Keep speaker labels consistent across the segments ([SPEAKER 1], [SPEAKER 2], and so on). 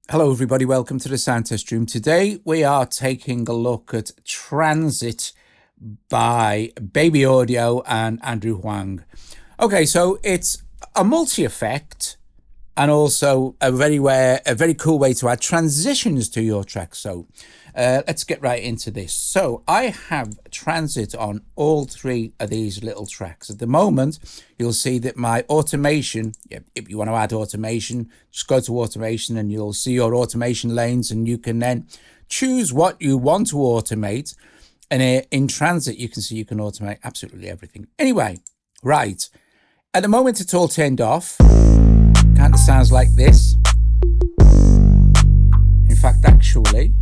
[SPEAKER 1] Hello everybody, welcome to the Sound Test Room. Today we are taking a look at Transit by Baby Audio and Andrew Huang. Okay, so it's a multi-effect and also a very cool way to add transitions to your track. So let's get right into this. So I have Transit on all three of these little tracks. At the moment, you'll see that my automation, if you want to add automation, just go to automation and you'll see your automation lanes, and you can then choose what you want to automate. And in Transit, you can see you can automate absolutely everything. Anyway, right. At the moment, it's all turned off. Kind of sounds like this. In fact, actually,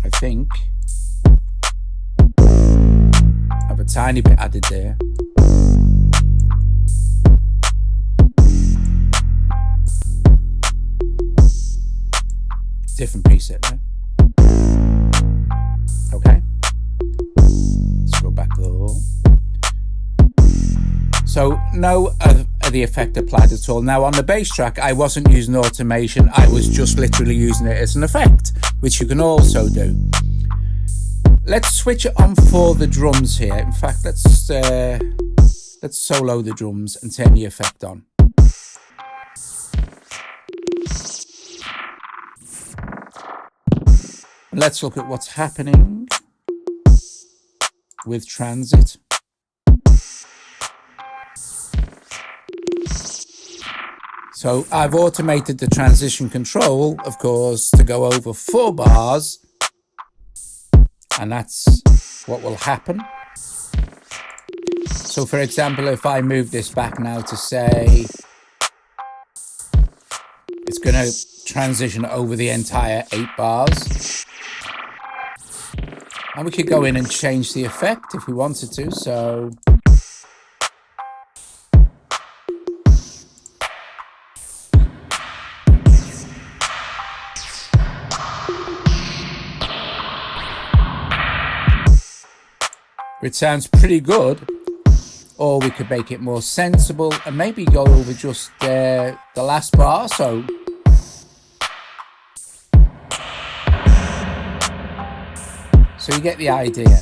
[SPEAKER 1] I think I have a tiny bit added there. Different preset there. Okay. Let's go back though. So no of the effect applied at all. Now on the bass track, I wasn't using automation. I was just literally using it as an effect, which you can also do. Let's switch it on for the drums here. In fact, let's solo the drums and turn the effect on. Let's look at what's happening with Transit. So I've automated the transition control, of course, to go over 4 bars. And that's what will happen. So for example, if I move this back now to say, it's going to transition over the entire 8 bars. And we could go in and change the effect if we wanted to. So it sounds pretty good, or we could make it more sensible and maybe go over just the last bar. So you get the idea.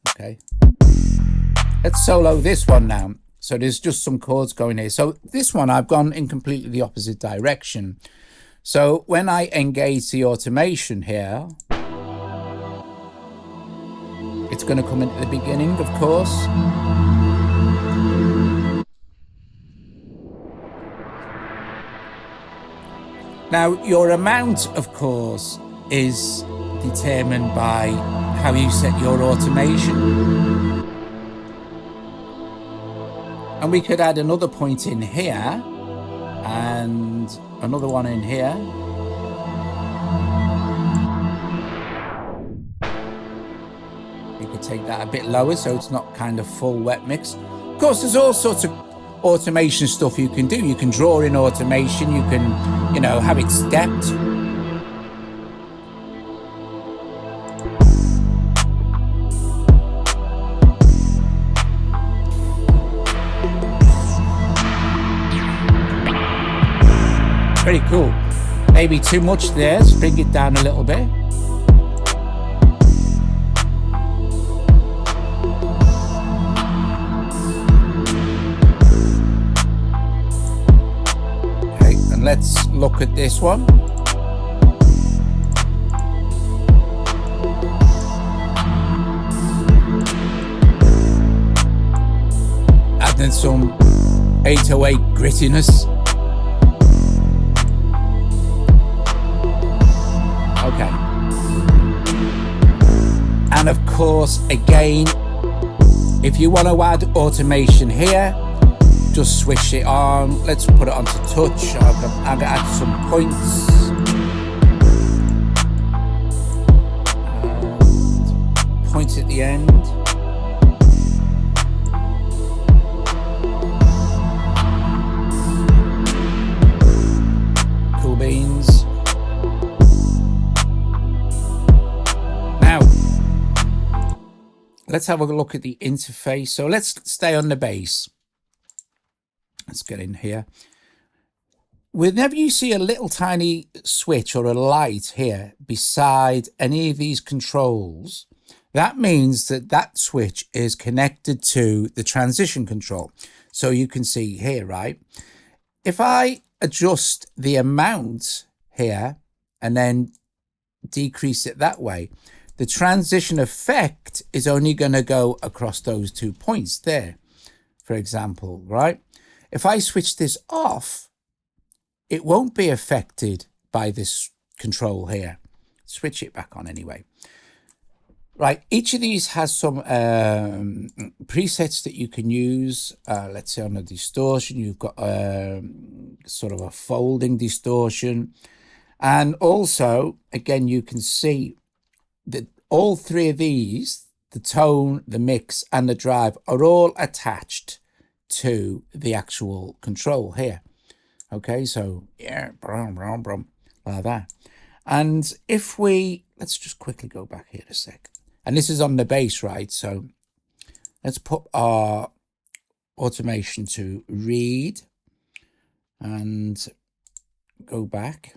[SPEAKER 1] Okay, let's solo this one now. So there's just some chords going here. So this one I've gone in completely the opposite direction. So when I engage the automation here, it's going to come into the beginning, of course. Now, your amount, of course, is determined by how you set your automation. And we could add another point in here and another one in here. Take that a bit lower so it's not kind of full wet mix. Of course, there's all sorts of automation stuff you can do. You can draw in automation, you can, have it stepped. Very cool. Maybe too much there, let's bring it down a little bit. Let's look at this one. Adding some 808 grittiness. Okay. And of course, again, if you want to add automation here, just switch it on. Let's put it onto touch. I'm going to add some points. Points at the end. Cool beans. Now, let's have a look at the interface. So let's stay on the bass. Let's get in here. Whenever you see a little tiny switch or a light here beside any of these controls, that means that that switch is connected to the transition control. So you can see here, right? If I adjust the amount here and then decrease it that way, the transition effect is only going to go across those 2 points there, for example, right? If I switch this off, it won't be affected by this control here. Switch it back on anyway. Right, each of these has some presets that you can use. Let's say on the distortion, you've got sort of a folding distortion. And also, again, you can see that all three of these, the tone, the mix, and the drive, are all attached to the actual control here. Okay, so yeah, brum, brum, brum, like that. And if we, let's just quickly go back here a sec. And this is on the bass, right? So let's put our automation to read and go back.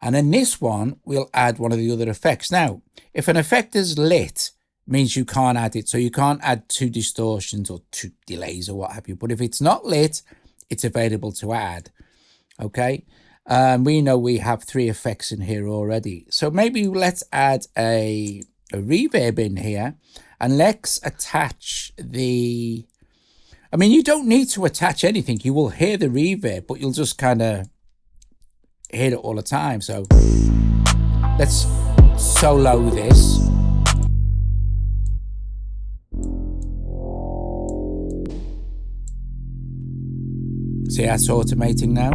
[SPEAKER 1] And then this one, we'll add one of the other effects. Now, if an effect is lit, means you can't add it. So you can't add 2 distortions or 2 delays or what have you. But if it's not lit, it's available to add. Okay. We know we have 3 effects in here already. So maybe let's add a reverb in here, and let's attach the, I mean, you don't need to attach anything. You will hear the reverb, but you'll just kind of hear it all the time. So let's solo this. See, that's automating now.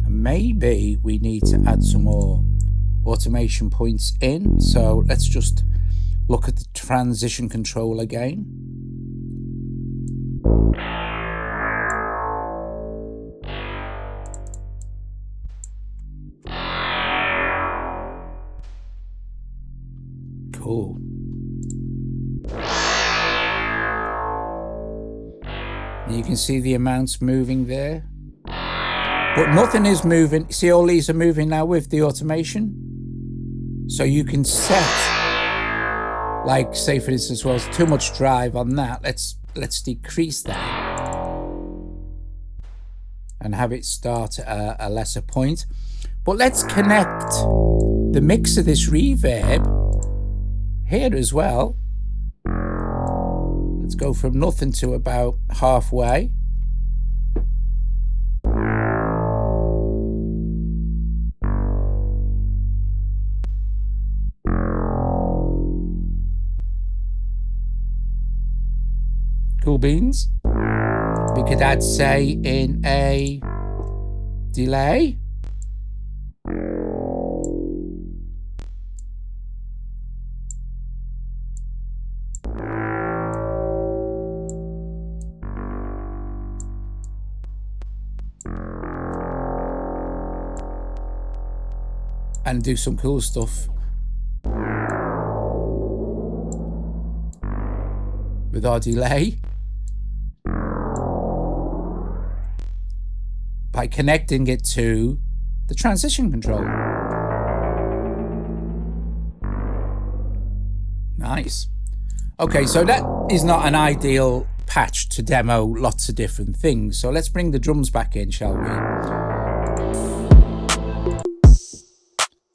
[SPEAKER 1] And maybe we need to add some more automation points in. So let's just look at the transition control again. Cool. You can see the amounts moving there, but nothing is moving. See, all these are moving now with the automation. So you can set, like, say for instance, well, it's too much drive on that. Let's decrease that and have it start at a lesser point. But let's connect the mix of this reverb here as well. Let's go from nothing to about halfway. Cool beans. We could add, say, in a delay. And do some cool stuff with our delay by connecting it to the transition control. Nice. Okay, so that is not an ideal patch to demo lots of different things. So let's bring the drums back in, shall we?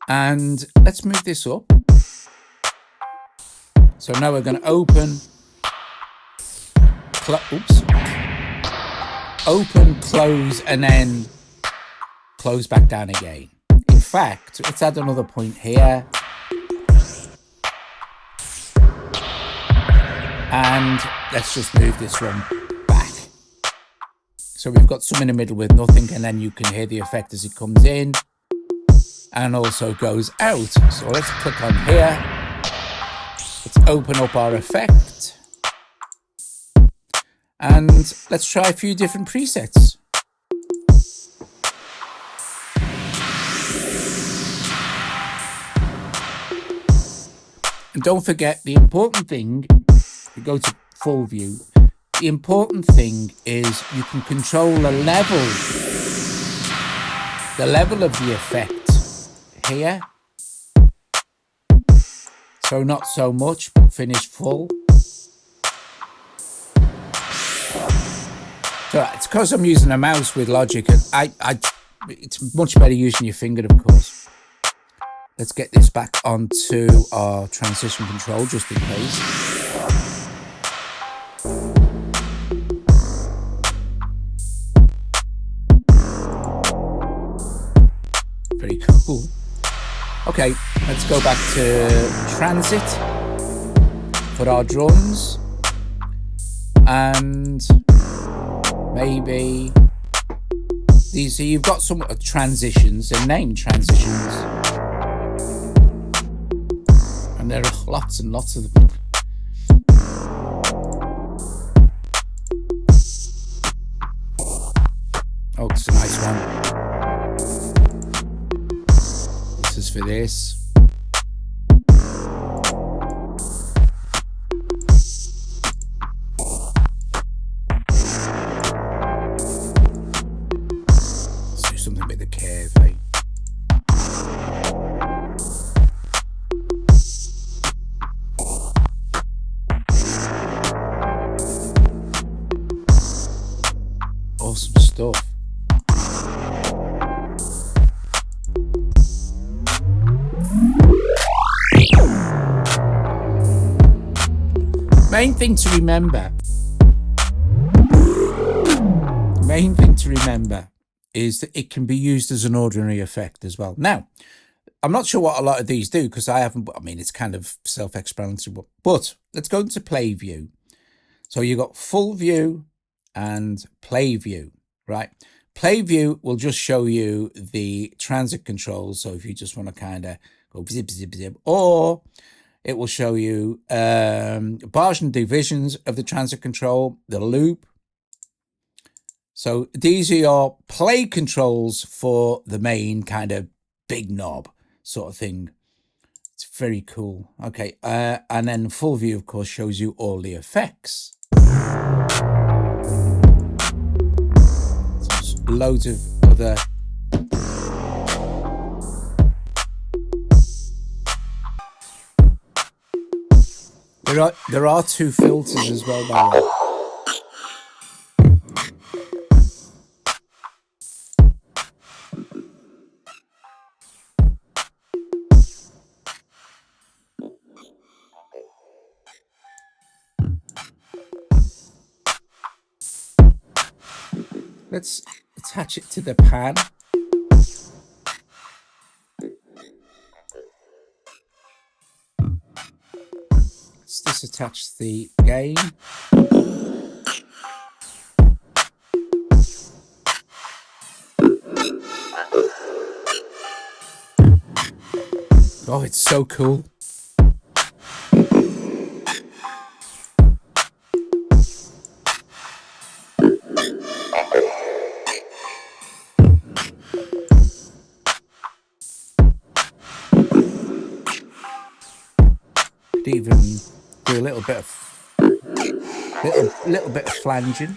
[SPEAKER 1] And let's move this up. So now we're going to open, close, and then close back down again. In fact, let's add another point here. And let's just move this one back. So we've got some in the middle with nothing, and then you can hear the effect as it comes in and also goes out. So let's click on here. Let's open up our effect. And let's try a few different presets. And don't forget, the important thing, if you go to full view, the important thing is you can control the level of the effect here. So not so much, but finish full. So it's because I'm using a mouse with Logic, and it's much better using your finger, of course. Let's get this back onto our transition control, just in case. Very cool. Okay, let's go back to Transit for our drums. And maybe these, so you've got some transitions, they're named transitions. And there are lots and lots of them. Oh, it's a nice one. This is for this. Let's do something with the curve, eh? Awesome stuff. Main thing to remember is that it can be used as an ordinary effect as well. Now, I'm not sure what a lot of these do because I mean, it's kind of self-explanatory, but let's go into play view. So you've got full view and play view, right? Play view will just show you the transit controls. So if you just want to kind of go zip, zip, zip, or it will show you bars and divisions of the transit control, the loop. So these are your play controls for the main kind of big knob sort of thing. It's very cool. Okay, and then full view, of course, shows you all the effects. So loads of other... There are two filters as well, by the way. Let's attach it to the pan. Let's disattach the gain. Oh, it's so cool. Even do a little bit of flanging.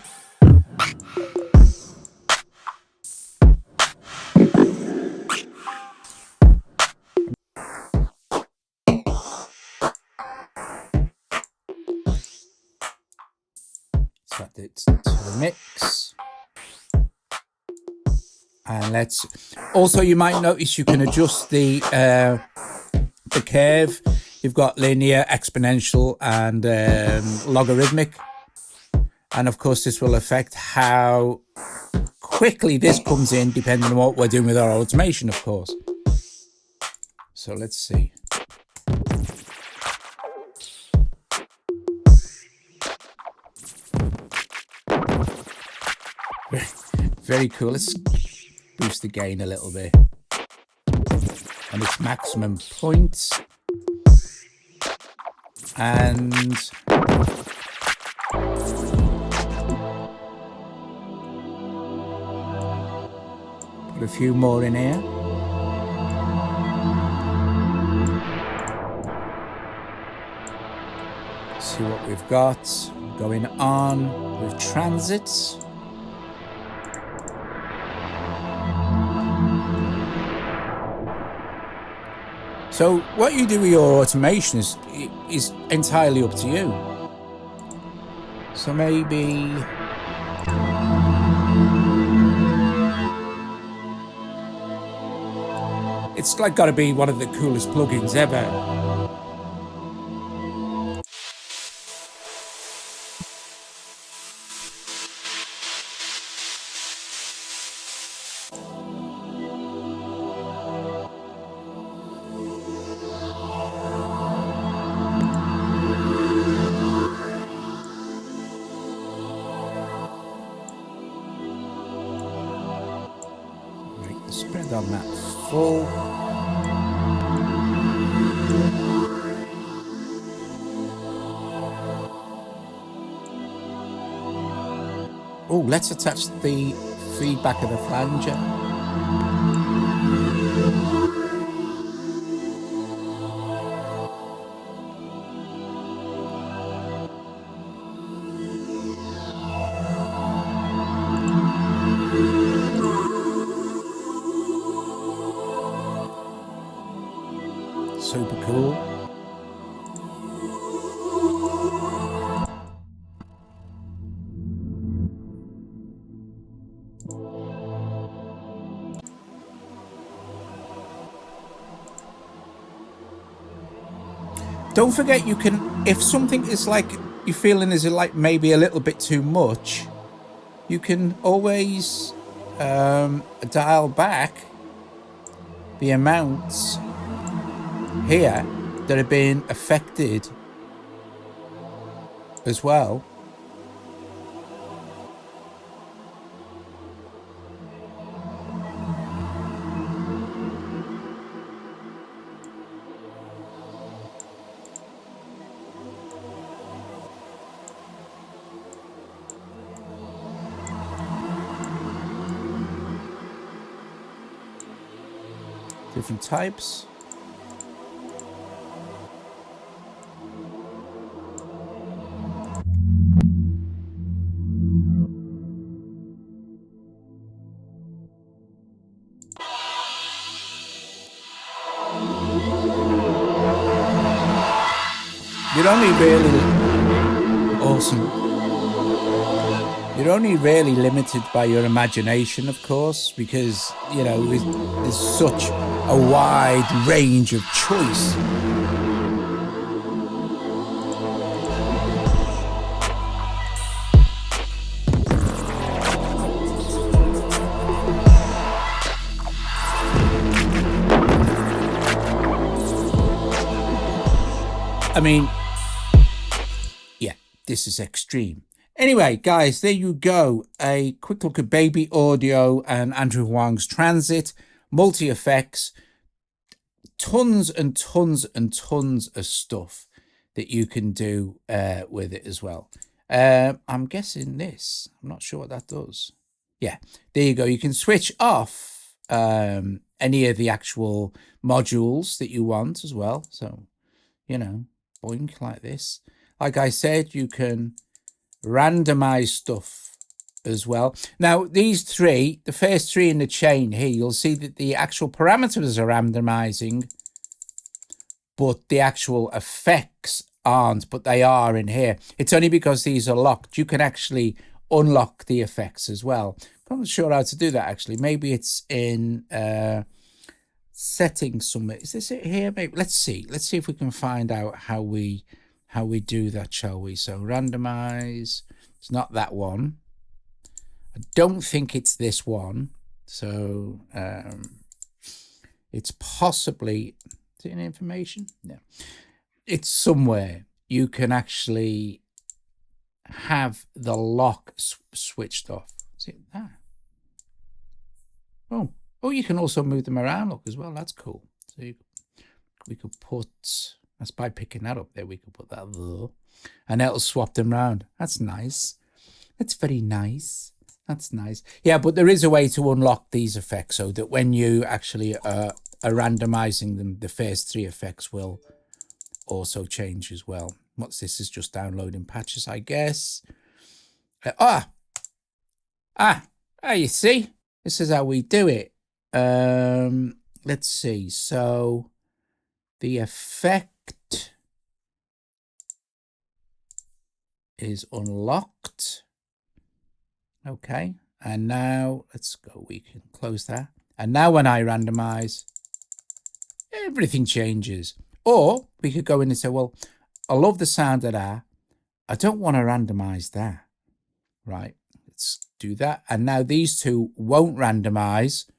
[SPEAKER 1] Set it to the mix. And let's also, you might notice you can adjust the curve. You've got linear, exponential, and logarithmic. And of course, this will affect how quickly this comes in, depending on what we're doing with our automation, of course. So let's see. Very cool. Let's boost the gain a little bit. And its maximum point. And put a few more in here. see what we've got going on with transits. So what you do with your automation is entirely up to you. So maybe it's like got to be one of the coolest plugins ever. Make the spread on that full. Oh, let's attach the feedback of the flanger. Super cool. Don't forget, you can, if something is like you're feeling is like maybe a little bit too much, you can always dial back the amounts here that are being affected as well. Different types. You're only really awesome. You're only really limited by your imagination, of course, because, you know, there's such a wide range of choice. I mean, yeah, this is extreme. Anyway, guys, there you go. A quick look at Baby Audio and Andrew Huang's Transit, multi-effects, tons and tons and tons of stuff that you can do with it as well. I'm guessing this. I'm not sure what that does. Yeah, there you go. You can switch off any of the actual modules that you want as well. So, you know, boink like this. Like I said, you can randomize stuff as well. Now, these three, the first three in the chain here, you'll see that the actual parameters are randomizing, but the actual effects aren't, but they are in here. It's only because these are locked. You can actually unlock the effects as well. I'm not sure how to do that, actually. Maybe it's in settings somewhere. Is this it here? Maybe. Let's see if we can find out how we do that, shall we? So randomize. It's not that one. I don't think it's this one. So it's possibly, is it in information? No. It's somewhere. You can actually have the lock switched off. Is it that? Oh, you can also move them around, look, as well. That's cool. So we could put, that's by picking that up there, we could put that there. And that'll swap them around. That's nice. That's very nice. That's nice. Yeah, but there is a way to unlock these effects so that when you actually are randomizing them, the first three effects will also change as well. What's this? Is just downloading patches, I guess. You see, this is how we do it. Let's see. So the effect is unlocked. Okay, and now let's go. We can close that. And now when I randomize, everything changes. Or we could go in and say, well, I love the sound of that. I don't want to randomize that. Right, let's do that. And now these two won't randomize,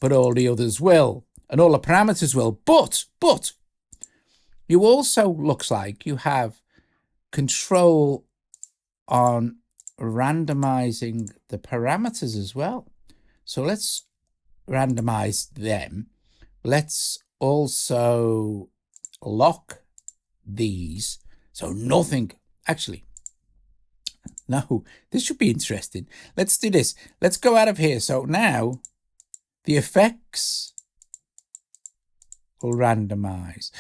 [SPEAKER 1] but all the others will. And all the parameters will. But you also, looks like you have control on randomizing the parameters as well. So let's randomize them. Let's also lock these. So nothing, actually, no, this should be interesting. Let's do this. Let's go out of here. So now the effects will randomize.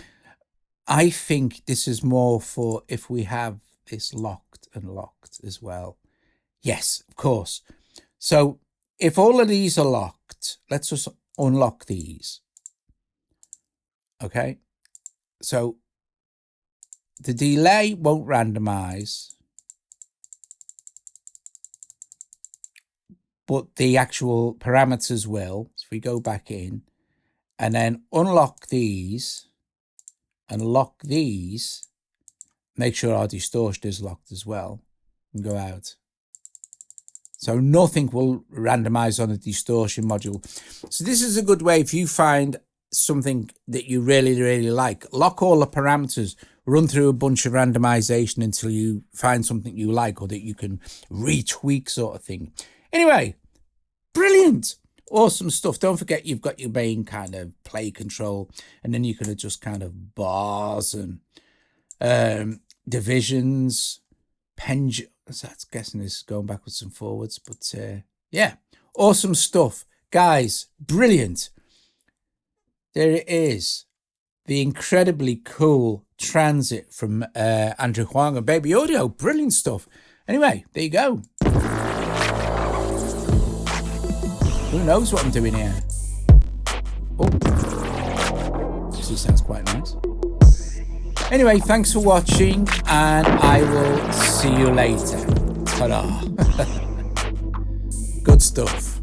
[SPEAKER 1] I think this is more for if we have this locked and locked as well. Yes, of course. So if all of these are locked, let's just unlock these. Okay. So the delay won't randomize, but the actual parameters will. So if we go back in and then unlock these and lock these, make sure our distortion is locked as well, and go out. So nothing will randomize on the distortion module. So this is a good way if you find something that you really like. Lock all the parameters, run through a bunch of randomization until you find something you like or that you can retweak sort of thing. Anyway, brilliant. Awesome stuff. Don't forget you've got your main kind of play control, and then you can adjust kind of bars and divisions, that's guessing this is going backwards and forwards, but yeah, awesome stuff, guys. Brilliant. There it is, the incredibly cool Transit from Andrew Huang and Baby Audio. Brilliant stuff. Anyway, there you go. Who knows what I'm doing here? Oh, this sounds quite nice. Anyway, thanks for watching, and I will see you later. Ta-da. Good stuff.